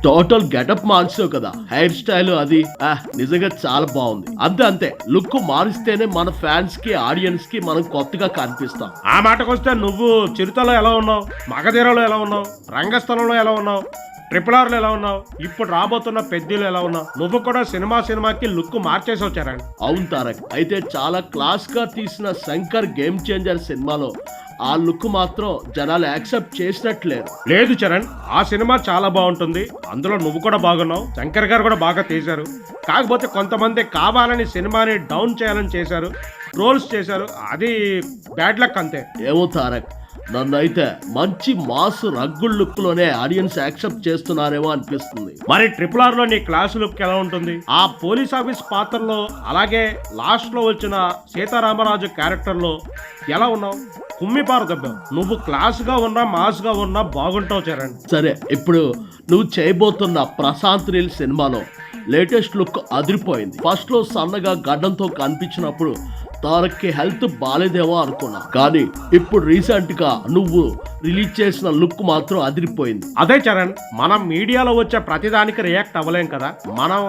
Total getup మార్చావు కదా, hair style అది నిజంగా చాలా బాగుంది. అంతే లుక్ మారిస్తేనే మన ఫ్యాన్స్ కి ఆడియన్స్ కి మనం కొత్తగా కనిపిస్తాం. ఆ మాటకొస్తే నువ్వు చిరుతలో ఎలా ఉన్నావు, మగధీరలో ఎలా ఉన్నావు, రంగస్థలంలో ఎలా ఉన్నావు, RRRలో ఎలా ఉన్నావు, ఇప్పుడు రాబోతున్న పెద్దలు ఎలా ఉన్నావు, నువ్వు కూడా సినిమాకి లుక్ మార్చేసి వచ్చారండి. అవును తారక్, అయితే చాలా క్లాస్ గా తీసిన శంకర్ గేమ్ చేంజర్ సినిమాలో ఆ లుక్ మాత్రం జనాలు యాక్సెప్ట్ చేసినట్లేరు. లేదు చరణ్, ఆ సినిమా చాలా బాగుంటుంది, అందులో నువ్వు కూడా బాగున్నావు, శంకర్ గారు కూడా బాగా తీశారు. కాకపోతే కొంతమంది కావాలని సినిమాని డౌన్ చేయాలని చేశారు, ట్రోల్స్ చేశారు, అది బ్యాడ్ లక్ అంతే. ఏమో తారక్, నన్ను అయితే మంచి మాస్ రగ్గుల్ లుక్ లోనే ఆడియన్స్ యాక్సెప్ట్ చేస్తున్నారేమో అనిపిస్తుంది. మరి RRRలో నీ క్లాస్ లుక్ ఎలా ఉంటుంది? ఆ పోలీస్ ఆఫీస్ పాత్రలో, అలాగే లాస్ట్ లో వచ్చిన సీతారామరాజు క్యారెక్టర్ లో ఎలా ఉన్నావు? కుమ్మిపారు దెబ్బ. నువ్వు క్లాస్ గా ఉన్నా మాస్ గా ఉన్నా బాగుంటావు చరణ్. సరే, ఇప్పుడు నువ్వు చేయబోతున్న ప్రశాంత్ నీల్ సినిమాలో లేటెస్ట్ లుక్ అదిరిపోయింది. ఫస్ట్ లో సన్నగా గడ్డంతో కనిపించినప్పుడు తారక్కి హెల్త్ బాలేదేమో అనుకున్నా, కానీ ఇప్పుడు రీసెంట్ గా నువ్వు రిలీజ్ చేసిన లుక్ మాత్రం అదిరిపోయింది. అదే చరణ్, మనం మీడియాలో వచ్చే ప్రతిదానికి రియాక్ట్ అవ్వలేం కదా. మనం